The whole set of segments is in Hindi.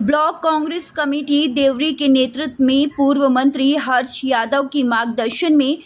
ब्लॉक कांग्रेस कमेटी देवरी के नेतृत्व में पूर्व मंत्री हर्ष यादव की मार्गदर्शन में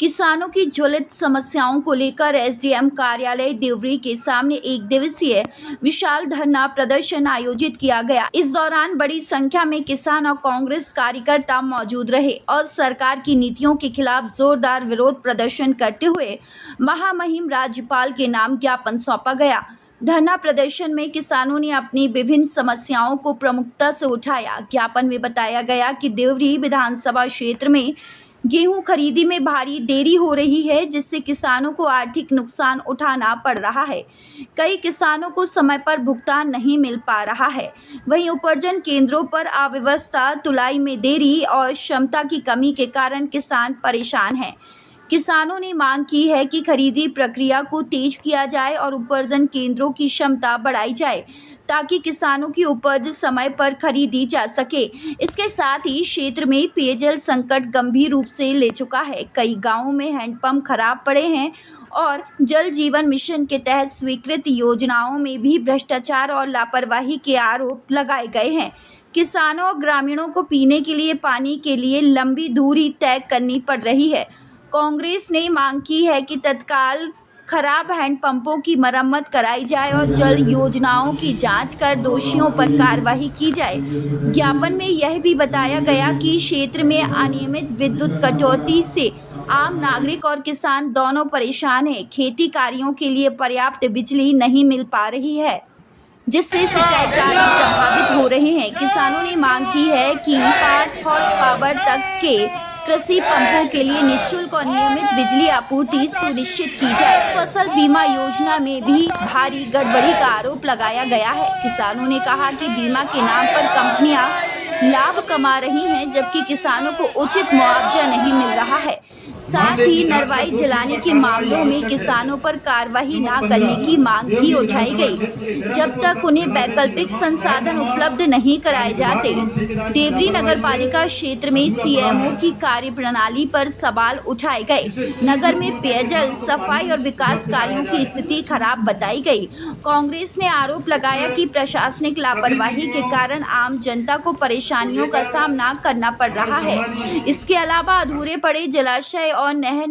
किसानों की ज्वलित समस्याओं को लेकर एसडीएम कार्यालय देवरी के सामने एक दिवसीय विशाल धरना प्रदर्शन आयोजित किया गया। इस दौरान बड़ी संख्या में किसान और कांग्रेस कार्यकर्ता मौजूद रहे और सरकार की नीतियों के खिलाफ जोरदार विरोध प्रदर्शन करते हुए महामहिम राज्यपाल के नाम ज्ञापन सौंपा गया। धरना प्रदर्शन में किसानों ने अपनी विभिन्न समस्याओं को प्रमुखता से उठाया। ज्ञापन में बताया गया कि देवरी विधानसभा क्षेत्र में गेहूं खरीदी में भारी देरी हो रही है, जिससे किसानों को आर्थिक नुकसान उठाना पड़ रहा है। कई किसानों को समय पर भुगतान नहीं मिल पा रहा है। वहीं उपार्जन केंद्रों पर अव्यवस्था, तुलाई में देरी और क्षमता की कमी के कारण किसान परेशान हैं। किसानों ने मांग की है कि खरीदी प्रक्रिया को तेज किया जाए और उपार्जन केंद्रों की क्षमता बढ़ाई जाए ताकि किसानों की उपज समय पर खरीदी जा सके। इसके साथ ही क्षेत्र में पेयजल संकट गंभीर रूप से ले चुका है। कई गांवों में हैंडपंप खराब पड़े हैं और जल जीवन मिशन के तहत स्वीकृत योजनाओं में भी भ्रष्टाचार और लापरवाही के आरोप लगाए गए हैं। किसानों और ग्रामीणों को पीने के लिए पानी के लिए लंबी दूरी तय करनी पड़ रही है। कांग्रेस ने मांग की है कि तत्काल खराब हैंडपंपों की मरम्मत कराई जाए और जल योजनाओं की जांच कर दोषियों पर कार्रवाई की जाए। ज्ञापन में यह भी बताया गया कि क्षेत्र में अनियमित विद्युत कटौती से आम नागरिक और किसान दोनों परेशान हैं। खेती कार्यों के लिए पर्याप्त बिजली नहीं मिल पा रही है, जिससे सिंचाई कार्य प्रभावित हो रहे हैं। किसानों ने मांग की है कि 5 हॉर्स पावर तक के कृषि पंपों के लिए निःशुल्क और नियमित बिजली आपूर्ति सुनिश्चित की जाए। फसल बीमा योजना में भी भारी गड़बड़ी का आरोप लगाया गया है। किसानों ने कहा कि बीमा के नाम पर कंपनियां लाभ कमा रही हैं, जबकि किसानों को उचित मुआवजा नहीं मिल रहा है। साथ ही नरवाई जलाने के मामलों में किसानों पर कार्रवाई न करने की मांग भी उठाई गई, जब तक उन्हें वैकल्पिक संसाधन उपलब्ध नहीं कराए जाते। देवरी नगरपालिका क्षेत्र में सीएमओ की कार्यप्रणाली पर सवाल उठाए गए। नगर में पेयजल, सफाई और विकास कार्यों की स्थिति खराब बताई गई। कांग्रेस ने आरोप लगाया कि प्रशासनिक लापरवाही के कारण आम जनता को परेशानियों का सामना करना पड़ रहा है। इसके अलावा अधूरे पड़े जलाशय और नहर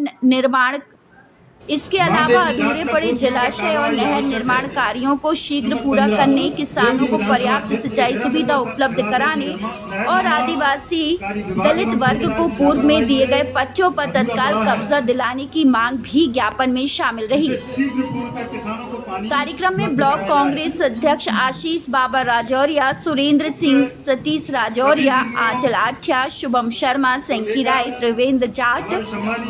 निर्माण कार्यों को शीघ्र पूरा करने, किसानों को पर्याप्त सिंचाई सुविधा उपलब्ध कराने और आदिवासी दलित वर्ग को पूर्व में दिए गए पट्टों पर तत्काल कब्जा दिलाने की मांग भी ज्ञापन में शामिल रही। कार्यक्रम में ब्लॉक कांग्रेस अध्यक्ष आशीष बाबा राजौरिया, सुरेंद्र सिंह, सतीश राजौरिया, आंचल आठिया, शुभम शर्मा, सेंकी राय, त्रिवेंद्र जाट,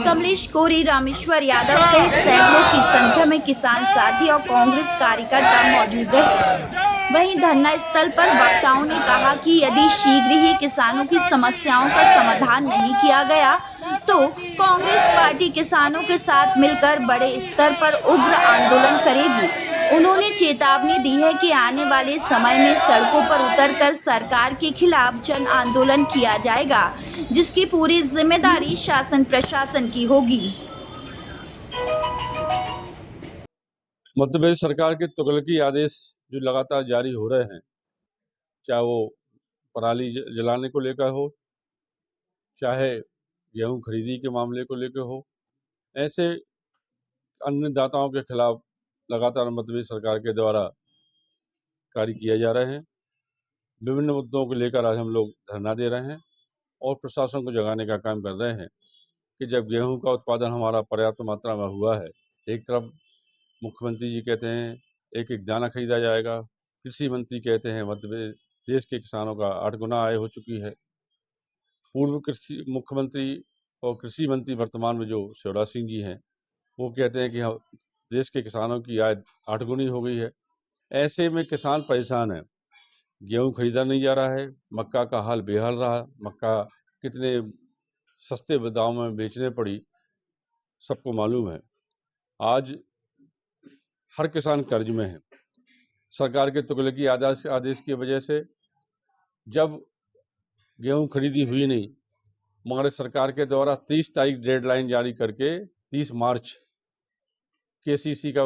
कमलेश कोरी, रामेश्वर यादव सहित सैकड़ों की संख्या में किसान साथी और कांग्रेस कार्यकर्ता मौजूद रहे। वहीं धरना स्थल पर वक्ताओं ने कहा कि यदि शीघ्र ही किसानों की समस्याओं का समाधान नहीं किया गया तो कांग्रेस पार्टी किसानों के साथ मिलकर बड़े स्तर पर उग्र आंदोलन करेगी। उन्होंने चेतावनी दी है कि आने वाले समय में सड़कों पर उतरकर सरकार के खिलाफ जन आंदोलन किया जाएगा, जिसकी पूरी जिम्मेदारी शासन प्रशासन की होगी। मध्य प्रदेश सरकार के तुगलकी आदेश जो लगातार जारी हो रहे हैं, चाहे वो पराली जलाने को लेकर हो, चाहे गेहूं खरीदी के मामले को लेकर हो, ऐसे अन्नदाताओं के खिलाफ लगातार मध्य प्रदेश सरकार के द्वारा कार्य किए जा रहे हैं। विभिन्न मुद्दों को लेकर आज हम लोग धरना दे रहे हैं और प्रशासन को जगाने का काम कर रहे हैं कि जब गेहूं का उत्पादन हमारा पर्याप्त मात्रा में हुआ है, एक तरफ मुख्यमंत्री जी कहते हैं एक एक दाना खरीदा जाएगा, कृषि मंत्री कहते हैं मध्य प्रदेश के किसानों का 8 गुना आय हो चुकी है। पूर्व कृषि मुख्यमंत्री और कृषि मंत्री वर्तमान में जो शिवराज सिंह जी हैं, वो कहते हैं कि हम देश के किसानों की आय 8 गुनी हो गई है। ऐसे में किसान परेशान है, गेहूं खरीदा नहीं जा रहा है, मक्का का हाल बेहाल रहा। मक्का कितने सस्ते दाम में बेचने पड़ी सबको मालूम है। आज हर किसान कर्ज में है। सरकार के तुगलकी आदेश की वजह से जब गेहूं खरीदी हुई नहीं, मगर सरकार के द्वारा 30 तारीख डेडलाइन जारी करके 30 मार्च केसीसी का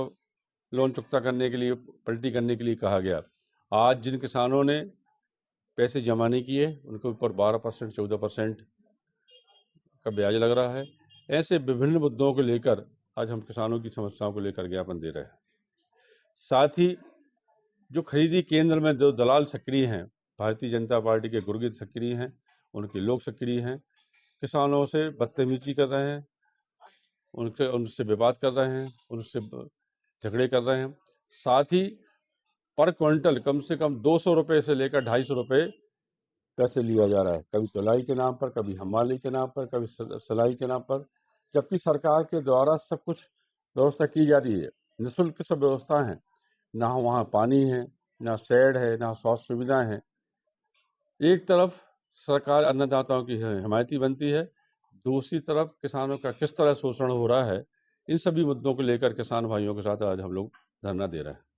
लोन चुकता करने के लिए, पलटी करने के लिए कहा गया। आज जिन किसानों ने पैसे जमा नहीं किए, उनके ऊपर 12% 14% का ब्याज लग रहा है। ऐसे विभिन्न मुद्दों को लेकर आज हम किसानों की समस्याओं को लेकर ज्ञापन दे रहे हैं। साथ ही जो खरीदी केंद्र में जो दलाल सक्रिय हैं, भारतीय जनता पार्टी के गुर्गित सक्रिय हैं, उनके लोग सक्रिय हैं, किसानों से बदतमीजी कर रहे हैं, उनसे विवाद कर रहे हैं, उनसे झगड़े कर रहे हैं। साथ ही पर क्विंटल कम से कम 200 रुपये से लेकर 250 रुपये पैसे लिया जा रहा है, कभी तुलाई के नाम पर, कभी हमाली के नाम पर, कभी सिलाई के नाम पर, जबकि सरकार के द्वारा सब कुछ व्यवस्था की जा रही है, निःशुल्क सब व्यवस्था है, ना वहाँ पानी है, ना शेड है, ना स्वास्थ्य सुविधाएं हैं। एक तरफ सरकार अन्नदाताओं की हिमायती बनती है, दूसरी तरफ किसानों का किस तरह शोषण हो रहा है, इन सभी मुद्दों को लेकर किसान भाइयों के साथ आज हम लोग धरना दे रहे हैं।